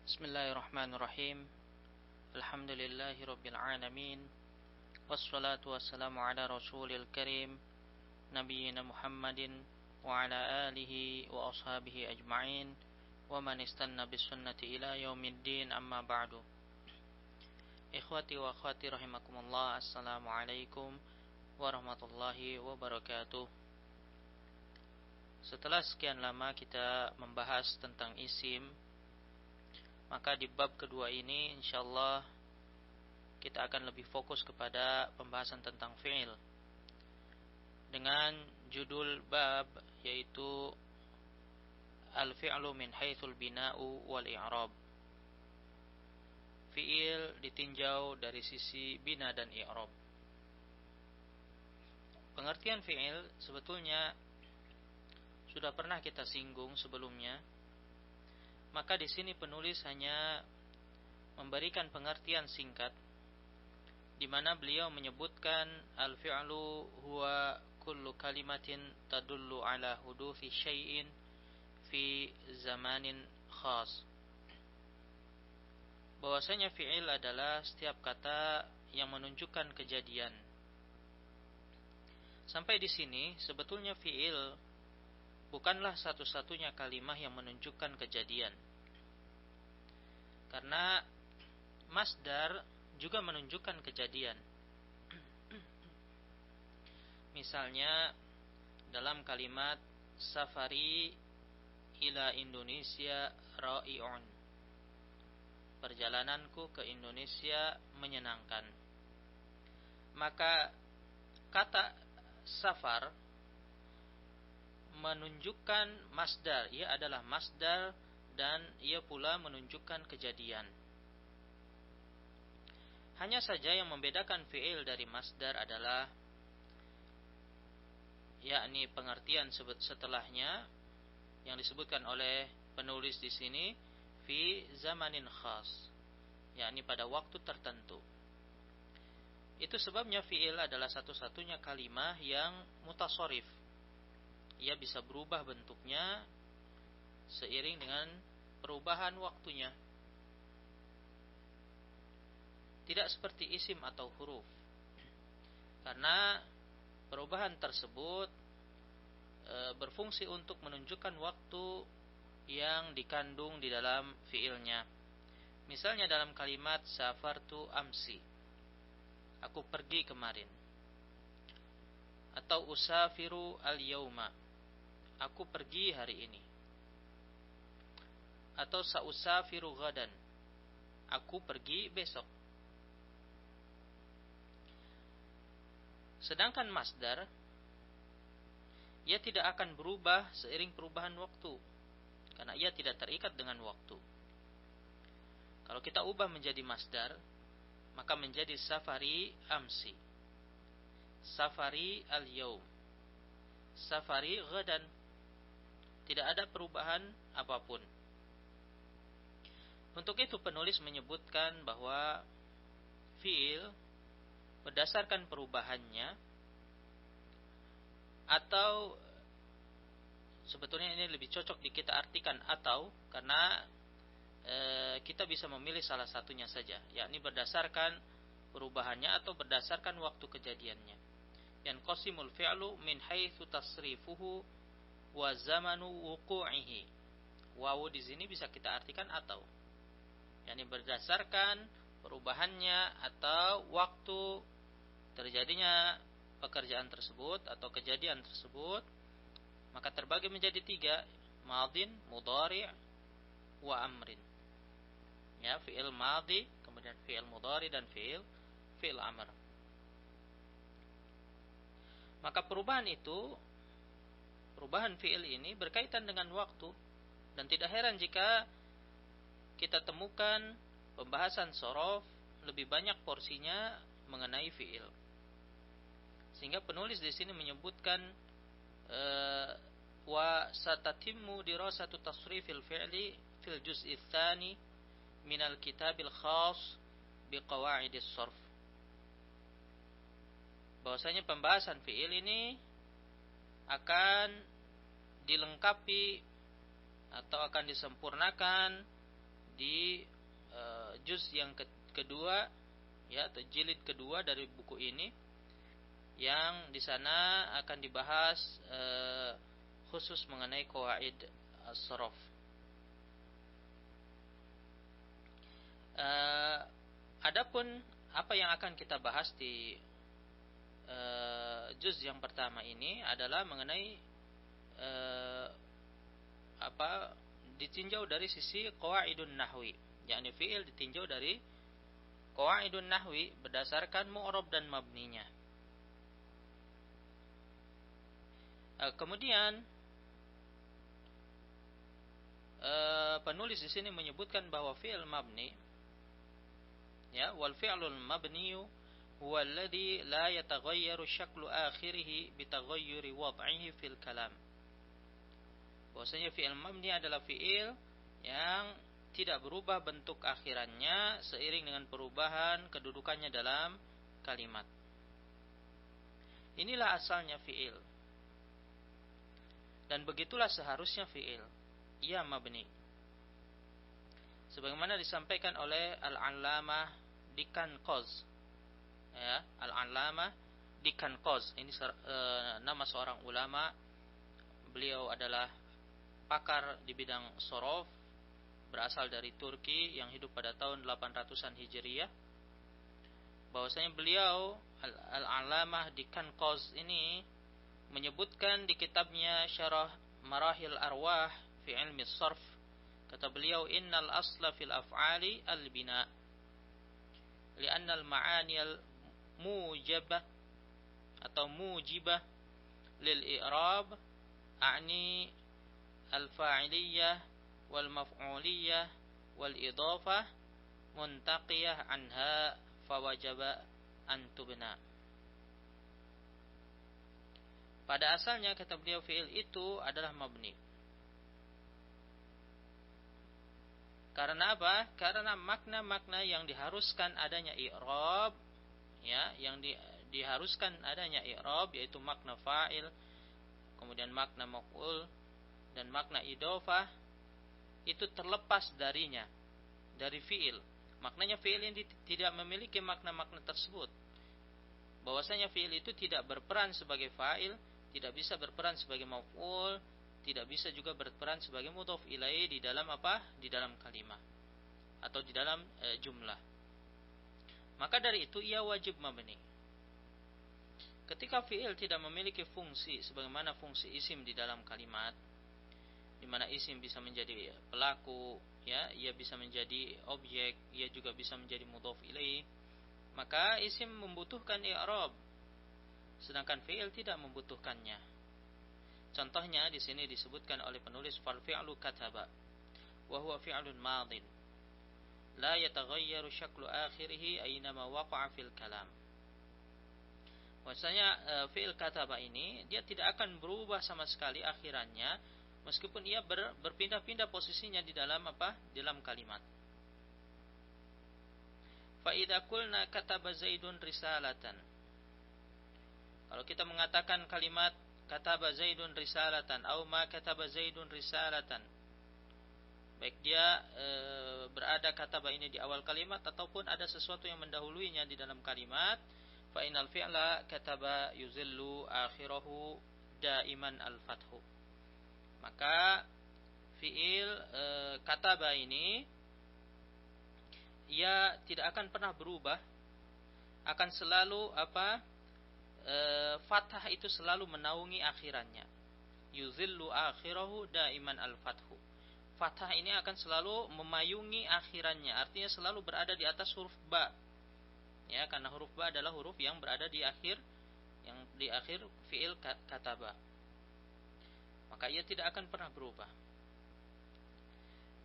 Bismillahirrahmanirrahim. Alhamdulillahi rabbil alamin. Wassalatu wassalamu ala rasulil karim Nabiyyina Muhammadin wa ala alihi wa ashabihi ajma'in wa man istanna bisunnati ila yaumiddin, amma ba'du. Ikhwati wa akhwati rahimakumullah, assalamualaikum warahmatullahi wabarakatuh. Setelah sekian lama kita membahas tentang isim, maka di bab kedua ini insyaallah kita akan lebih fokus kepada pembahasan tentang fi'il dengan judul bab yaitu Al-fi'lu min haitsul bina'u wal i'rab. Fi'il ditinjau dari sisi bina dan i'rab. Pengertian fi'il sebetulnya sudah pernah kita singgung sebelumnya. Maka di sini penulis hanya memberikan pengertian singkat, di mana beliau menyebutkan al-fi'lu huwa kullu kalimatin tadullu ala huduthi syai'in fi zamanin khas. Bahwasanya fi'il adalah setiap kata yang menunjukkan kejadian. Sampai di sini sebetulnya fi'il bukanlah satu-satunya kalimah yang menunjukkan kejadian. Karena masdar juga menunjukkan kejadian. Misalnya dalam kalimat safari ila Indonesia ra'i'un, perjalananku ke Indonesia menyenangkan. Maka kata safar menunjukkan masdar, ia adalah masdar dan ia pula menunjukkan kejadian. Hanya saja yang membedakan fi'il dari masdar adalah yakni pengertian setelahnya yang disebutkan oleh penulis di sini fi zamanin khas, yakni pada waktu tertentu. Itu sebabnya fi'il adalah satu-satunya kalimah yang mutasharif. Ia bisa berubah bentuknya seiring dengan perubahan waktunya. Tidak seperti isim atau huruf, karena perubahan tersebut berfungsi untuk menunjukkan waktu yang dikandung di dalam fiilnya. Misalnya dalam kalimat safartu amsi, aku pergi kemarin. Atau usafiru al-yauma, aku pergi hari ini. Atau sausafiru ghadan, aku pergi besok. Sedangkan masdar, ia tidak akan berubah seiring perubahan waktu, karena ia tidak terikat dengan waktu. Kalau kita ubah menjadi masdar, maka menjadi safari amsi, safari al-yaum, safari ghadan. Tidak ada perubahan apapun. Untuk itu penulis menyebutkan bahwa fi'il berdasarkan perubahannya, atau sebetulnya ini lebih cocok kita artikan atau, karena kita bisa memilih salah satunya saja, yakni berdasarkan perubahannya atau berdasarkan waktu kejadiannya. Yanqasimul fi'lu min haitsu tasrifuhu wa zamanu wuqu'ihi. Wawu di sini bisa kita artikan atau, yakni berdasarkan perubahannya atau waktu terjadinya pekerjaan tersebut atau kejadian tersebut, maka terbagi menjadi 3, madin, mudhari' wa amrin. Ya, fi'il madhi, kemudian fi'il mudhari dan fi'il amr. Maka perubahan fi'il ini berkaitan dengan waktu, dan tidak heran jika kita temukan pembahasan shorof lebih banyak porsinya mengenai fi'il. Sehingga penulis di sini menyebutkan wa satatimmu dirasatu tasrifil fi'li fil juz'i tsani minal kitabil khas biqawaidis shorf. Bahwasanya pembahasan fi'il ini akan dilengkapi atau akan disempurnakan di juz yang kedua, ya, atau jilid kedua dari buku ini, yang di sana akan dibahas khusus mengenai qawaid as-sarf. Adapun apa yang akan kita bahas di juz yang pertama ini adalah mengenai ditinjau dari sisi qawaidun nahwi, yakni fi'il ditinjau dari qawaidun nahwi berdasarkan mu'rab dan mabninya. Kemudian penulis di sini menyebutkan bahwa fi'il mabni, ya, wal fi'lul mabniyu huwa alladhi la yataghayyaru syaklu akhirih bitaghayyuri wad'ihi fil kalam. Bahwasanya fi'il mabni adalah fi'il yang tidak berubah bentuk akhirannya seiring dengan perubahan kedudukannya dalam kalimat. Inilah asalnya fi'il. Dan begitulah seharusnya fi'il. Ia mabni. Sebagaimana disampaikan oleh Al-Allamah Dikan Qoz. Ya, Al-Allamah Dikan Qoz. Ini nama seorang ulama. Beliau adalah pakar di bidang sorof, berasal dari Turki, yang hidup pada tahun 800-an Hijriyah. Bahwasanya beliau Al-Allamah Dikan Qoz ini menyebutkan di kitabnya Syarah Marahil Arwah fi Ilmi Sarf, kata beliau, innal asla fil af'ali al-bina li'anna al-ma'ani al-mujibah atau mujibah lil i'rab a'ni al-fa'iliyah wal maf'uliyah wal idhafah muntaqiyah anha fawajaba an tubna. Pada asalnya, kata beliau, fi'il itu adalah mabni. Karena apa? Karena makna-makna yang diharuskan adanya i'rab, ya, yang diharuskan adanya i'rab, yaitu makna fa'il, kemudian makna maf'ul dan makna idhofah, itu terlepas darinya, dari fi'il. Maknanya fi'il ini tidak memiliki makna-makna tersebut. Bahwasanya fi'il itu tidak berperan sebagai fa'il, tidak bisa berperan sebagai maf'ul, tidak bisa juga berperan sebagai mudhof ilaih di dalam apa? Di dalam kalimat atau di dalam jumlah. Maka dari itu ia wajib mabni. Ketika fi'il tidak memiliki fungsi sebagaimana fungsi isim di dalam kalimat, di mana isim bisa menjadi pelaku, ya, ia bisa menjadi objek, ia juga bisa menjadi mudhof ilaih, maka isim membutuhkan i'rab, sedangkan fi'il tidak membutuhkannya. Contohnya di sini disebutkan oleh penulis fal fi'lu kataba wa huwa fi'lun madin la yataghayyaru syaklu akhirih aynama waqa'a fil kalam. Maksudnya fi'il kataba ini dia tidak akan berubah sama sekali akhirannya meskipun ia berpindah-pindah posisinya di dalam apa? Di dalam kalimat. Fa idza qulna kataba Zaidun risalatan. Kalau kita mengatakan kalimat kataba Zaidun risalatan atau ma kataba Zaidun risalatan, baik dia berada kataba ini di awal kalimat ataupun ada sesuatu yang mendahuluinya di dalam kalimat, fa innal fi'la kataba yuzillu akhirahu daiman al-fathu. Maka fi'il kataba ini ia tidak akan pernah berubah, akan selalu apa? Fathah itu selalu menaungi akhirannya. Yuzillu akhirahu daiman al-fathu. Fathah ini akan selalu memayungi akhirannya, artinya selalu berada di atas huruf ba. Ya, karena huruf ba adalah huruf yang berada di akhir fi'il kataba. Maka ia tidak akan pernah berubah.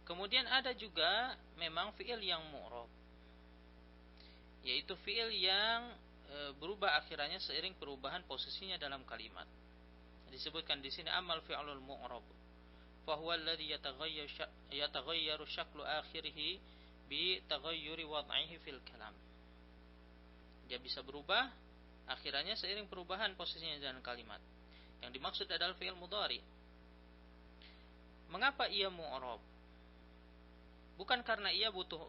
Kemudian ada juga memang fi'il yang mu'rab, yaitu fi'il yang berubah akhirannya seiring perubahan posisinya dalam kalimat. Disebutkan di sini amal fi'lul mu'rab fa huwa alladhi yataghayyaru syaklu akhirih bi taghayyuri wad'ihi fil kalam. Dia bisa berubah akhirannya seiring perubahan posisinya dalam kalimat. Yang dimaksud adalah fi'il mudhari. Mengapa ia mu'rab? bukan karena ia butuh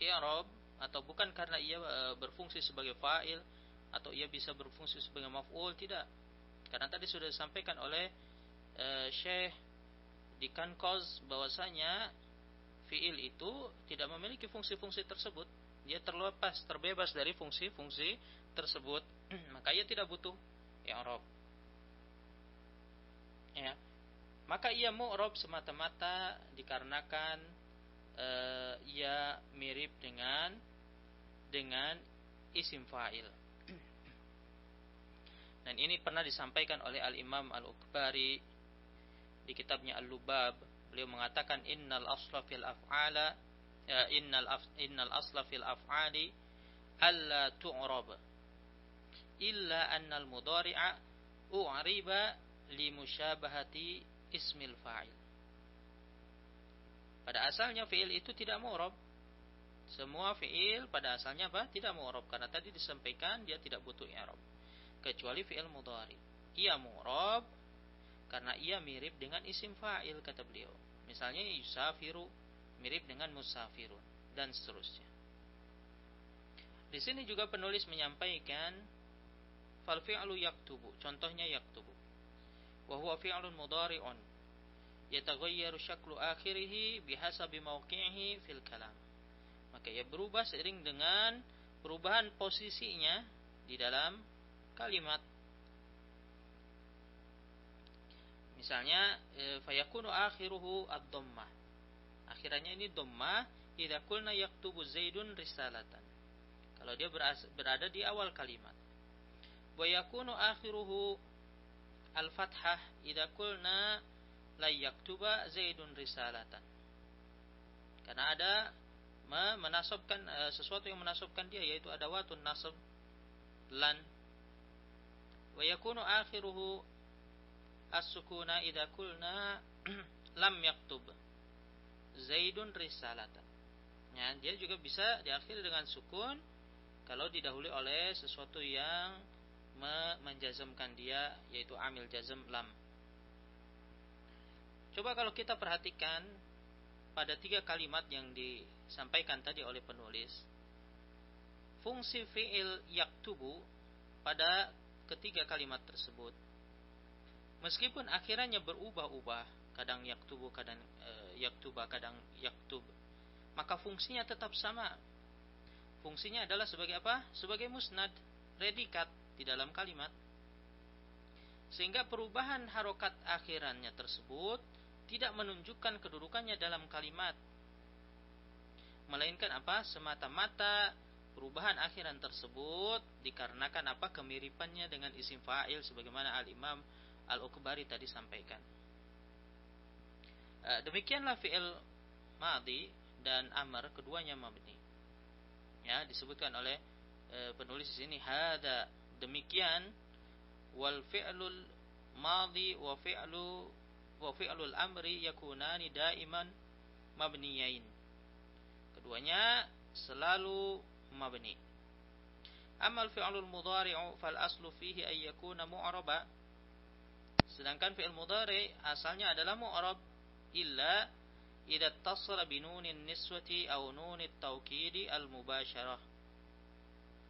i'rab, atau bukan karena ia berfungsi sebagai fa'il, atau ia bisa berfungsi sebagai maf'ul, tidak. Karena tadi sudah disampaikan oleh Syekh di Kanqaz bahwasanya fi'il itu tidak memiliki fungsi-fungsi tersebut. Dia terlepas, terbebas dari fungsi-fungsi tersebut. Maka ia tidak butuh i'rab. Ya. Maka ia mu'rab semata-mata dikarenakan ia mirip dengan isim fa'il. Dan ini pernah disampaikan oleh Al-Imam Al-Uqbari di kitabnya Al-Lubab. Beliau mengatakan innal asla fil af'ala innal asla fil af'ali alla tu'rab illa annal mudhari'a u'riba li musyabahati ismil fa'il. Pada asalnya fi'il itu tidak mu'rab. Semua fi'il pada asalnya apa? Tidak mu'rab, karena tadi disampaikan dia tidak butuh i'rab. Kecuali fi'il mudhari. Ia mu'rab karena ia mirip dengan isim fa'il, kata beliau. Misalnya yusafiru mirip dengan musafirun, dan seterusnya. Di sini juga penulis menyampaikan fal fi'lu yaktubu, contohnya yaktubu. Wa huwa fi'lun mudhari'un yataghayyaru syaklu akhirih bihasabi mawqi'ihi fil kalam. Maka ia berubah seiring dengan perubahan posisinya di dalam kalimat. Misalnya fayakunu akhiruhu ad-dhammah. Akhirannya ini dhammah idza qulna yaktubu Zaidun risalatan. Kalau dia berada di awal kalimat. Wa yakunu akhiruhu al-fathah idza qulna la yaktuba Zaidun risalatan. Karena ada menasabkan sesuatu yang menasabkan dia, yaitu adawatun nasab lan. Wa yakunu akhiruhu as-sukuna idza qulna lam yaktub Zaidun risalatan. Ya, dia juga bisa diakhiri dengan sukun kalau didahului oleh sesuatu yang menjazmkan dia, yaitu amil jazm lam. Coba kalau kita perhatikan pada 3 kalimat yang disampaikan tadi oleh penulis, fungsi fi'il yaktubu pada ketiga kalimat tersebut, meskipun akhirannya berubah-ubah, kadang yaktubu, kadang yaktuba, kadang yaktub, maka fungsinya tetap sama. Fungsinya adalah sebagai apa? Sebagai musnad, predikat di dalam kalimat. Sehingga perubahan harokat akhirannya tersebut tidak menunjukkan kedudukannya dalam kalimat, melainkan apa? Semata-mata perubahan akhiran tersebut dikarenakan apa? Kemiripannya dengan isim fa'il, sebagaimana Al-Imam Al-Uqbari tadi sampaikan. Demikianlah fi'il madhi dan amr, keduanya mabni. Ya, disebutkan oleh penulis di sini hada, demikian, wal fi'lul madhi wa fi'lul amri yakunani daiman mabniyain. Keduanya selalu mabni. Amal fi'lul mudhari'u fal aslu fihi ay yakuna mu'raba. Sedangkan fi'il mudhari asalnya adalah mu'rab illa idza ittasala bi nunin niswati aw nunit taukidi al mubasyarah.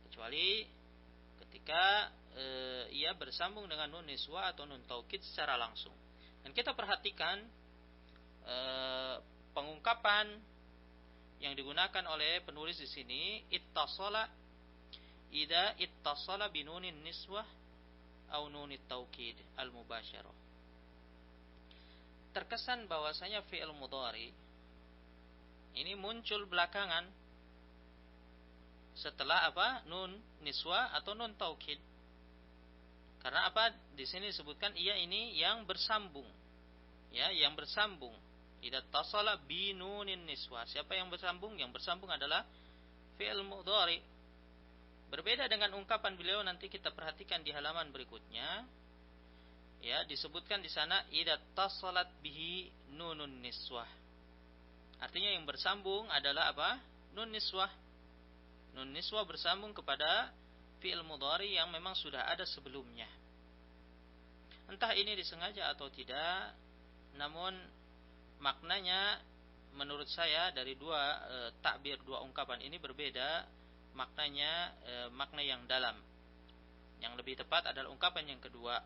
Kecuali ketika ia bersambung dengan nun niswa atau nun taukid secara langsung. Dan kita perhatikan pengungkapan yang digunakan oleh penulis di sini, ittasala, idza ittasala bi nunin niswah aw nunit taukid al mubasyarah. Terkesan bahwasanya fi'il mudhari ini muncul belakangan setelah apa? Nun niswa atau nun taukid. Karena apa? Di sini disebutkan ia ini yang bersambung. Ya, yang bersambung. Idza tasala bi nunin niswa. Siapa yang bersambung? Yang bersambung adalah fi'il mudhari. Berbeda dengan ungkapan beliau, nanti kita perhatikan di halaman berikutnya. Ya, disebutkan di sana idza tasalat bihi nunun niswah. Artinya yang bersambung adalah apa? Nun niswah. Nun niswah bersambung kepada fi'il mudhari yang memang sudah ada sebelumnya. Entah ini disengaja atau tidak, namun maknanya menurut saya dari dua takbir, dua ungkapan ini berbeda maknanya, makna yang dalam. Yang lebih tepat adalah ungkapan yang kedua,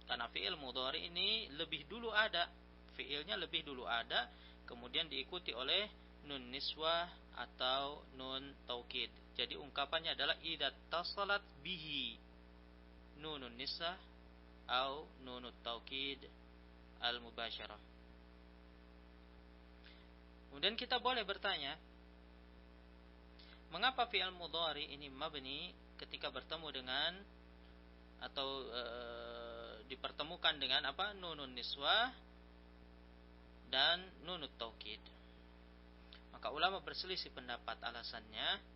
karena fi'il mudhari ini lebih dulu ada, fi'ilnya lebih dulu ada, kemudian diikuti oleh nun niswah atau nun taukid. Jadi ungkapannya adalah idza tasalat bihi nunun niswah atau nunut taukid al mubasyarah. Kemudian kita boleh bertanya, mengapa fi'il mudhari ini mabni ketika bertemu dengan atau dipertemukan dengan apa? Nunun niswah dan nunut taukid. Maka ulama berselisih pendapat alasannya.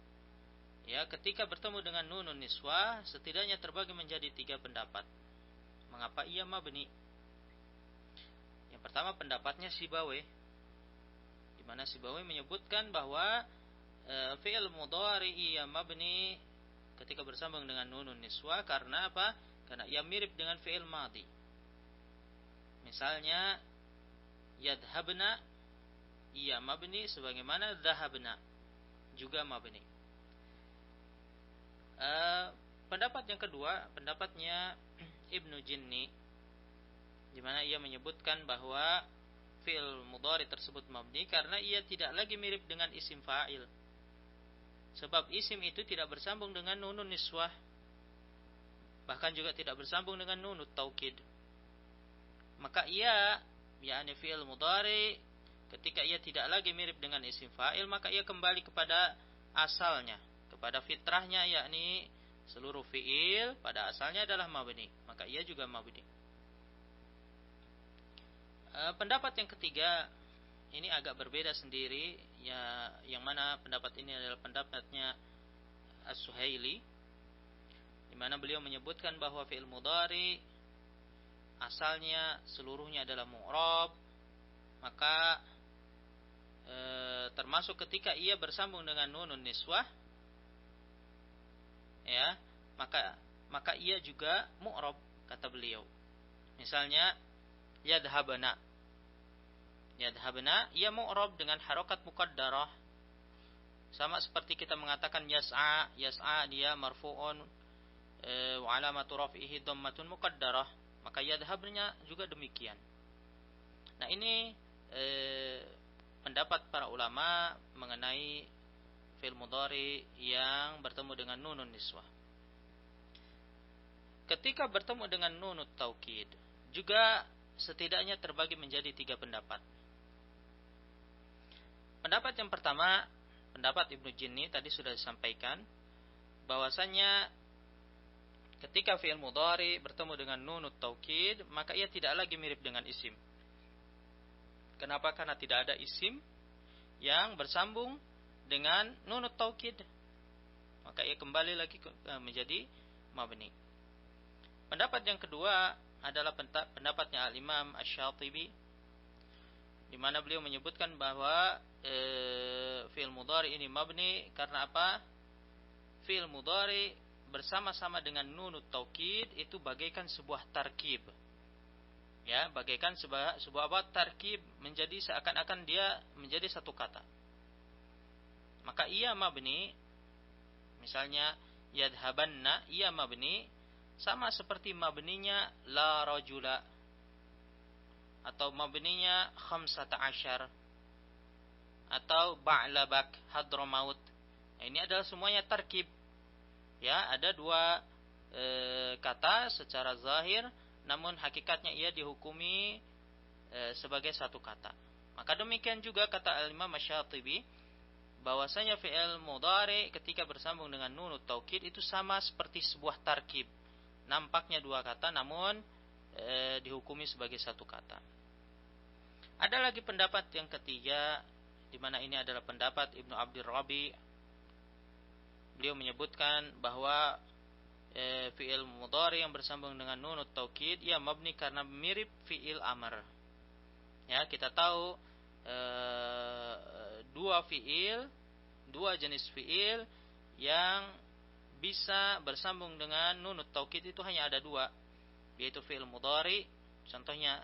Ya, ketika bertemu dengan nunun niswah setidaknya terbagi menjadi 3 pendapat. Mengapa ia mabni? Yang pertama pendapatnya Sibawayh, di mana Sibawayh menyebutkan bahwa fi'il mudhari ia mabni ketika bersambung dengan nunun niswah karena apa? Karena ia mirip dengan fi'il madhi. Misalnya yadhabna ia mabni sebagaimana dhahabna juga mabni. Pendapat yang kedua, pendapatnya Ibnu Jinni, di mana ia menyebutkan bahwa fi'il mudhari tersebut mabni karena ia tidak lagi mirip dengan isim fa'il. Sebab isim itu tidak bersambung dengan nunun niswah, bahkan juga tidak bersambung dengan nunut taukid. Maka ia, yakni fi'il mudhari, ketika ia tidak lagi mirip dengan isim fa'il, maka ia kembali kepada asalnya, kepada fitrahnya, yakni seluruh fi'il pada asalnya adalah mabni, maka ia juga mabni. Pendapat yang ketiga ini agak berbeda sendiri, ya, yang mana pendapat ini adalah pendapatnya As-Suhaili, di mana beliau menyebutkan bahwa fi'il mudhari asalnya seluruhnya adalah mu'rab, maka termasuk ketika ia bersambung dengan nunun niswah, ya, maka ia juga mu'rab, kata beliau. Misalnya yadhabna, ia mu'rab dengan harokat muqaddarah, sama seperti kita mengatakan yas'a dia marfu'un wa alamatu raf'ihi dhammatun muqaddarah, maka yadhabnya juga demikian. Nah, ini pendapat para ulama mengenai fi'il mudhari yang bertemu dengan nunun niswah. Ketika bertemu dengan nunut taukid juga setidaknya terbagi menjadi 3 pendapat. Pendapat yang pertama, pendapat Ibnu Jinni tadi sudah disampaikan, bahwasanya ketika fi'il mudhari bertemu dengan nunut taukid, maka ia tidak lagi mirip dengan isim. Kenapa? Karena tidak ada isim yang bersambung dengan nunut taukid, maka ia kembali lagi menjadi mabni. Pendapat yang kedua adalah pendapatnya Al-Imam Asy-Syatibi, di mana beliau menyebutkan bahwa fi'il mudhari ini mabni karena apa? Fi'il mudhari bersama-sama dengan nunut taukid itu bagaikan sebuah tarkib. Ya, bagaikan sebuah tarkib, menjadi seakan-akan dia menjadi satu kata. Maka ia mabni, misalnya yadhabanna, ia mabni sama seperti mabninya la rajula atau mabninya 15 atau ba'labak hadramaut. Nah, ini adalah semuanya tarkib. Ya, ada 2 kata secara zahir, namun hakikatnya ia dihukumi sebagai satu kata. Maka demikian juga kata Al-Imam Asy-Syatibi, bahwasanya fi'il mudhari ketika bersambung dengan nunut taukid itu sama seperti sebuah tarkib. Nampaknya 2 kata namun dihukumi sebagai satu kata. Ada lagi pendapat yang ketiga, di mana ini adalah pendapat Ibnu Abdul Rabi. Beliau menyebutkan bahwa fi'il mudhari yang bersambung dengan nunut taukid ia mabni karena mirip fi'il amr. Ya, kita tahu 2 jenis fi'il yang bisa bersambung dengan nunut taukid itu hanya ada 2, yaitu fi'il mudhari, contohnya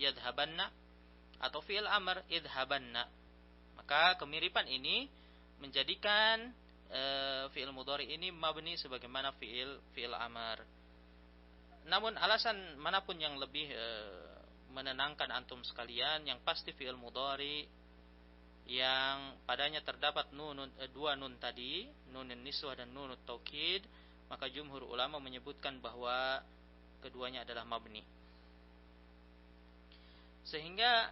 yadhabanna, atau fi'il amr idhabanna. Maka kemiripan ini menjadikan fi'il mudhari ini mabni sebagaimana fi'il amr. Namun alasan manapun yang lebih menenangkan antum sekalian, yang pasti fi'il mudhari yang padanya terdapat dua nun tadi, nun niswah dan nun taukid, maka jumhur ulama menyebutkan bahwa keduanya adalah mabni. Sehingga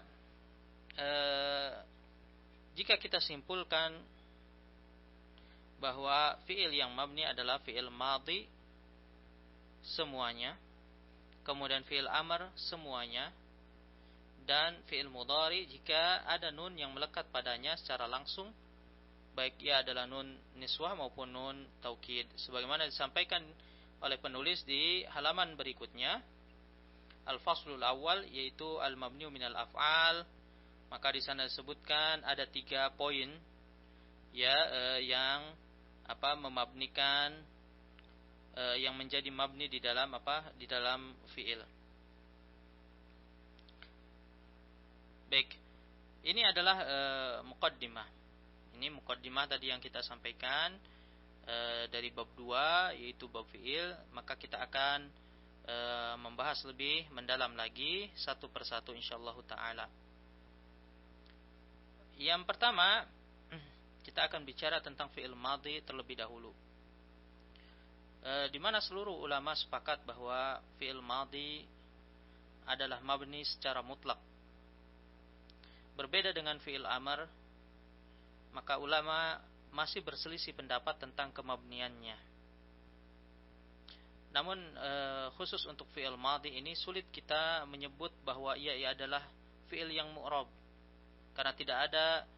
jika kita simpulkan bahwa fi'il yang mabni adalah fi'il madhi semuanya, kemudian fi'il amr semuanya, dan fi'il mudhari jika ada nun yang melekat padanya secara langsung, baik ia adalah nun niswah maupun nun taukid, sebagaimana disampaikan oleh penulis di halaman berikutnya, al-faslul awal, yaitu al-mabniu minal af'al. Maka di sana disebutkan ada 3 poin ya, yang memabnikan, yang menjadi mabni di dalam di dalam fi'il. Baik, ini adalah muqaddimah. Ini muqaddimah tadi yang kita sampaikan dari bab 2, yaitu bab fi'il. Maka kita akan membahas lebih mendalam lagi satu persatu insyaallah taala. Yang pertama, kita akan bicara tentang fi'il madhi terlebih dahulu. Di mana seluruh ulama sepakat bahwa fi'il madhi adalah mabni secara mutlak. Berbeda dengan fi'il amr, maka ulama masih berselisih pendapat tentang kemabniannya. Namun khusus untuk fi'il madhi ini sulit kita menyebut bahwa ia adalah fi'il yang mu'rab, karena tidak ada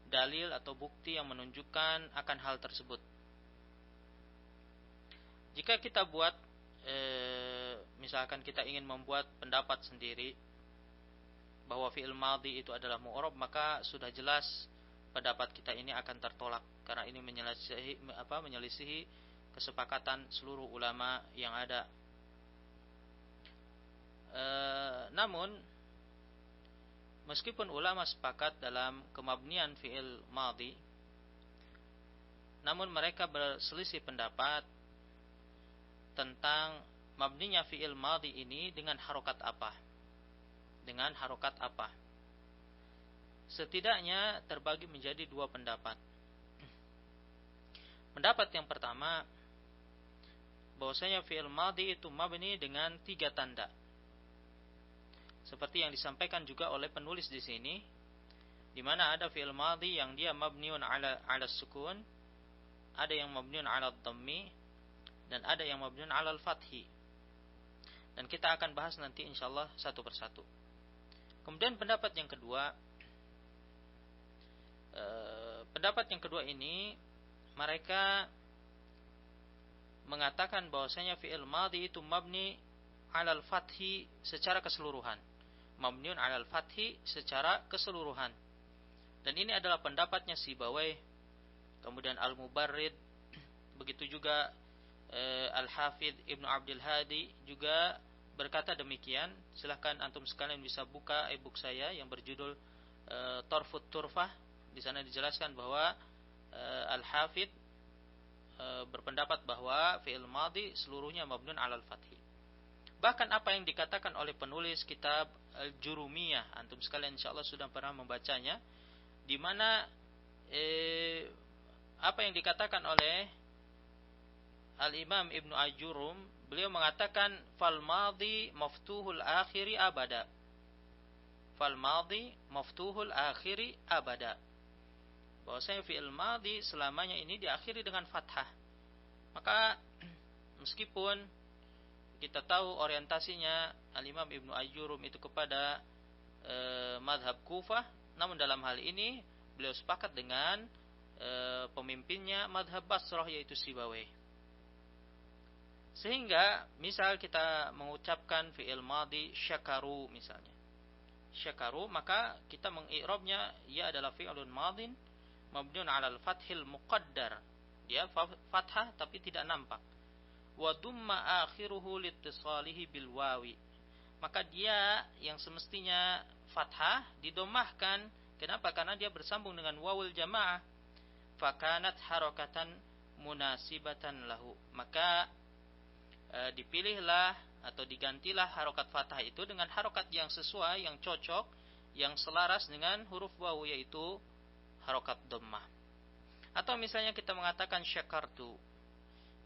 dalil atau bukti yang menunjukkan akan hal tersebut. Jika kita buat misalkan kita ingin membuat pendapat sendiri bahwa fi'il madhi itu adalah mu'rab, maka sudah jelas pendapat kita ini akan tertolak, karena ini menyelisihi kesepakatan seluruh ulama yang ada. Namun meskipun ulama sepakat dalam kemabnian fi'il madhi, namun mereka berselisih pendapat tentang mabninya fi'il madhi ini dengan harokat apa. Setidaknya terbagi menjadi 2 pendapat. Pendapat yang pertama, bahwasanya fi'il madhi itu mabni dengan 3 tanda. Seperti yang disampaikan juga oleh penulis di sini, di mana ada fi'il madhi yang dia mabniun ala sukun, ada yang mabniun ala dhammi, dan ada yang mabniun ala al-fathi. Dan kita akan bahas nanti insyaallah satu persatu. Kemudian pendapat yang kedua, ini mereka mengatakan bahwasanya fi'il madhi itu mabni ala al-fathi secara keseluruhan. Mabniun ala al-fathi secara keseluruhan. Dan ini adalah pendapatnya Sibawayh, kemudian Al-Mubarrid, begitu juga Al-Hafidh Ibnu Abdul Hadi juga berkata demikian. Silahkan antum sekalian bisa buka e-book saya yang berjudul Torfut Turfah. Di sana dijelaskan bahwa Al-Hafidh berpendapat bahwa fi'il madhi seluruhnya mabniun 'alal fathi. Bahkan apa yang dikatakan oleh penulis kitab Al-Jurumiyah, antum sekalian insyaallah sudah pernah membacanya, di mana apa yang dikatakan oleh Al-Imam Ibnu Ajurum, beliau mengatakan fal madhi maftuhul akhiri abada. Fal madhi maftuhul akhiri abada. Bahwasanya fi'il madhi selamanya ini diakhiri dengan fathah. Maka meskipun kita tahu orientasinya Al-Imam Ibnu Ajurum itu kepada madhab Kufah, namun dalam hal ini beliau sepakat dengan pemimpinnya madhab Basrah, yaitu Sibawayh. Sehingga misal kita mengucapkan fi'il madhi syakaru misalnya, syakaru, maka kita mengi'rabnya ia adalah fi'lun madhin mabniun 'alal fathil muqaddar. Dia fathah tapi tidak nampak. Wa dumma akhiruhu liittisalihi bil wawi. Maka dia yang semestinya fathah didomahkan. Kenapa? Karena dia bersambung dengan wawul jamaah. Fakanat harakatan munasibatan lahu. Maka dipilihlah atau digantilah harokat fathah itu dengan harokat yang sesuai, yang cocok, yang selaras dengan huruf wawu, yaitu harokat dhammah. Atau misalnya kita mengatakan syakartu.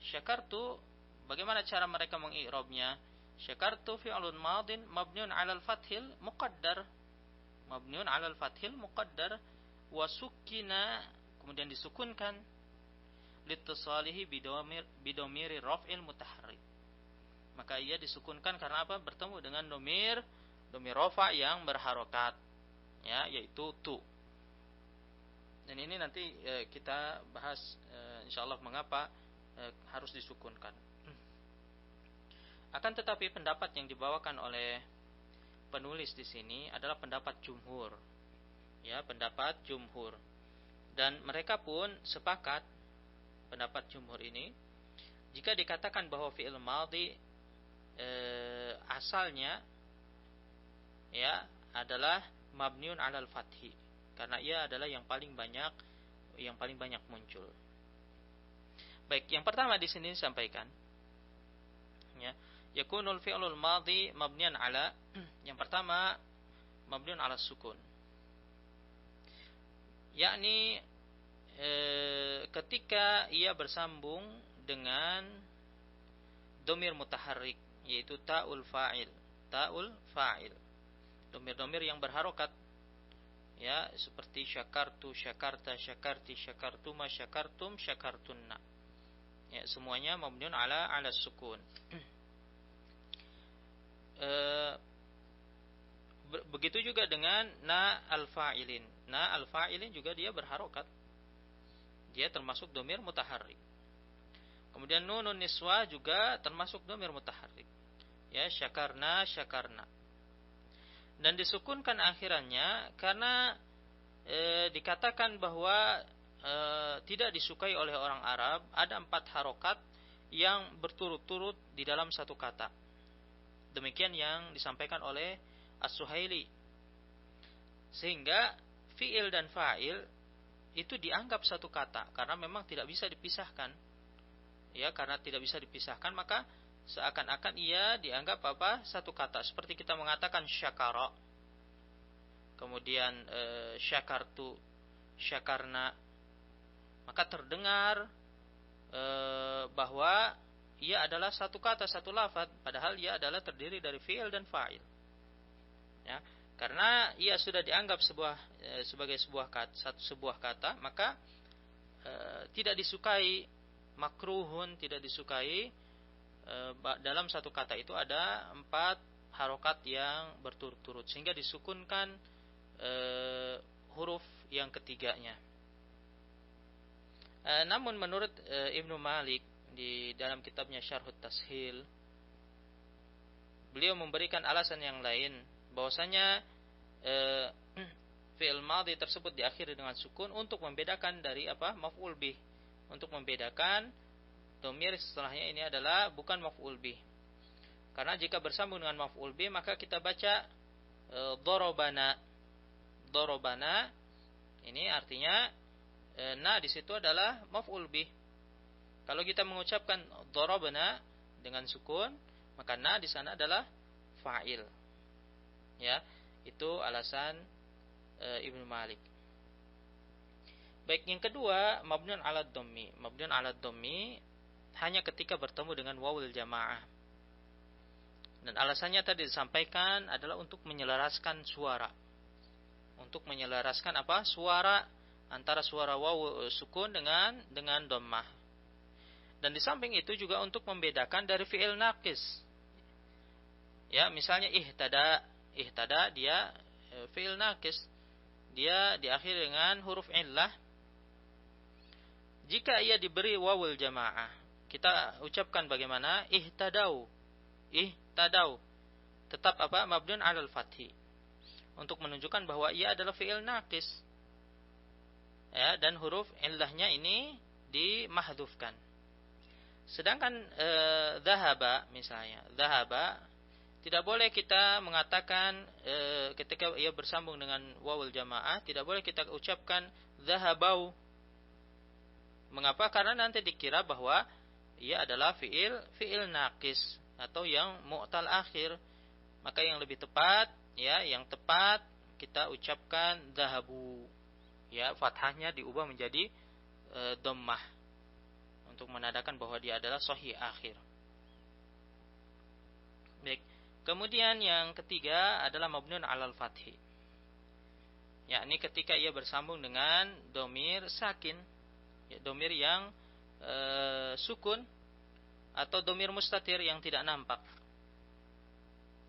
Syakartu, bagaimana cara mereka mengi'rabnya? Syakartu fi'lun madin mabniun 'alal fathil muqaddar. Mabniun 'alal fathil muqaddar wa sukkina, kemudian disukunkan litisalihi bidomiri raf'il mutaharrik. Maka ia disukunkan karena apa? Bertemu dengan domir rafa yang berharokat, ya, yaitu tu. Dan ini nanti kita bahas insyaallah mengapa harus disukunkan. Akan tetapi pendapat yang dibawakan oleh penulis di sini adalah pendapat jumhur. Ya, pendapat jumhur. Dan mereka pun sepakat, pendapat jumhur ini, jika dikatakan bahwa fi'il madhi asalnya ya adalah mabniun 'alal fathi, karena ia adalah yang paling banyak muncul. Baik, yang pertama di sini disampaikan, ya, yakunul fi'lul madhi mabnian 'ala, yang pertama mabniun 'ala sukun. Yakni ketika ia bersambung dengan domir mutaharrik, yaitu ta'ul fa'il. Domir-domir yang berharokat, ya, seperti syakartu, syakarta, syakarti, syakartuma, syakartum, syakartunna. Ya, semuanya mabniun 'ala sukun. Begitu juga dengan na al-fa'ilin. Na al-fa'ilin juga dia berharokat. Dia termasuk domir mutaharrik. Kemudian nunun niswa juga termasuk domir mutaharrik. Ya, syakarna, syakarna. Dan disukunkan akhirannya karena dikatakan bahwa tidak disukai oleh orang Arab ada 4 harokat yang berturut-turut di dalam satu kata. Demikian yang disampaikan oleh As-Suhaili. Sehingga fi'il dan fa'il itu dianggap satu kata karena memang tidak bisa dipisahkan. Ya, karena tidak bisa dipisahkan maka seakan-akan ia dianggap apa? Satu kata. Seperti kita mengatakan syakara, kemudian syakartu, syakarna, maka terdengar bahwa ia adalah satu kata, satu lafaz, padahal ia adalah terdiri dari fi'il dan fa'il. Ya, karena ia sudah dianggap sebagai sebuah kata, maka tidak disukai, makruhun, tidak disukai. Dalam satu kata itu ada 4 harokat yang berturut-turut sehingga disukunkan huruf yang ketiganya. Namun menurut Ibnu Malik di dalam kitabnya Syarhut Tashil, beliau memberikan alasan yang lain, bahwasanya fi'il madhi tersebut diakhiri dengan sukun untuk membedakan dari apa? Maf'ul bih, untuk membedakan domir setelahnya ini adalah bukan maf'ul bih. Karena jika bersambung dengan maf'ul bih maka kita baca dorobana. Dorobana ini artinya na di situ adalah maf'ul bih. Kalau kita mengucapkan dorobana dengan sukun, maka na di sana adalah fa'il. Ya, itu alasan Ibnu Malik. Baik, yang kedua mabniun 'ala dhammi. Mabniun 'ala dhammi hanya ketika bertemu dengan wawul jamaah. Dan alasannya tadi disampaikan adalah untuk menyelaraskan suara. Untuk menyelaraskan apa? Suara antara suara wawu sukun dengan dhammah. Dan di samping itu juga untuk membedakan dari fi'il naqis. Ya, misalnya ihtada dia fi'il naqis. Dia diakhiri dengan huruf illah. Jika ia diberi wawul jamaah, kita ucapkan bagaimana? Ihtadau. Tetap apa? Mabniun 'alal fathi. Untuk menunjukkan bahwa ia adalah fi'il naqis. Ya, dan huruf illahnya ini dimahdhufkan. Sedangkan dhahaba misalnya, dhahaba Tidak boleh kita mengatakan ketika ia bersambung dengan wawul jamaah, tidak boleh kita ucapkan zahabau. Mengapa? Karena nanti dikira bahwa ia adalah fiil naqis atau yang mu'tal akhir. Maka yang lebih tepat, ya, yang tepat kita ucapkan zahabu. Ya, fathahnya diubah menjadi dhammah untuk menandakan bahwa dia adalah sahih akhir. Baik. Kemudian yang ketiga adalah mabniun 'alal fathi. Yakni ketika ia bersambung dengan domir sakin, ya, domir yang sukun atau domir mustatir yang tidak nampak.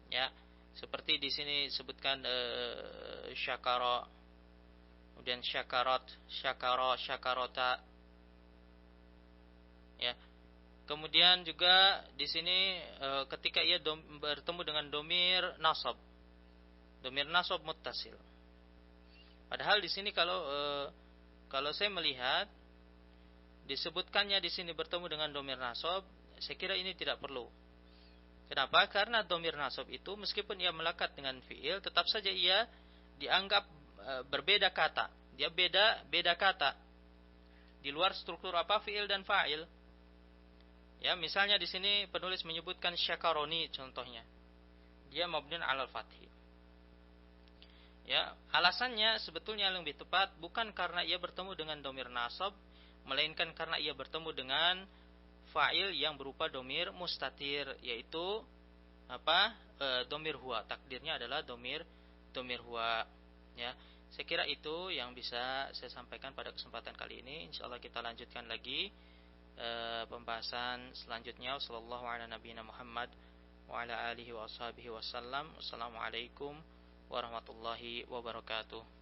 Ya, seperti di sini disebutkan syakara, kemudian syakarat, syakara, syakarota. Ya. Kemudian juga di sini ketika ia bertemu dengan domir nasab muttasil. Padahal di sini kalau saya melihat disebutkannya di sini bertemu dengan domir nasab, saya kira ini tidak perlu. Kenapa? Karena domir nasab itu meskipun ia melekat dengan fiil, tetap saja ia dianggap berbeda kata. Dia beda kata di luar struktur apa fiil dan fa'il. Ya, misalnya di sini penulis menyebutkan syakaroni contohnya. Dia mabniun 'alal fathi. Ya, alasannya sebetulnya yang lebih tepat bukan karena ia bertemu dengan domir nasab, melainkan karena ia bertemu dengan fa'il yang berupa domir mustatir, yaitu apa? Domir huwa. Takdirnya adalah domir huwa. Ya, saya kira itu yang bisa saya sampaikan pada kesempatan kali ini. Insyaallah kita lanjutkan lagi pembahasan selanjutnya. Sallallahu ala nabiyina Muhammad wa ala alihi wa ashabihi wasallam. Wassalamualaikum warahmatullahi wabarakatuh.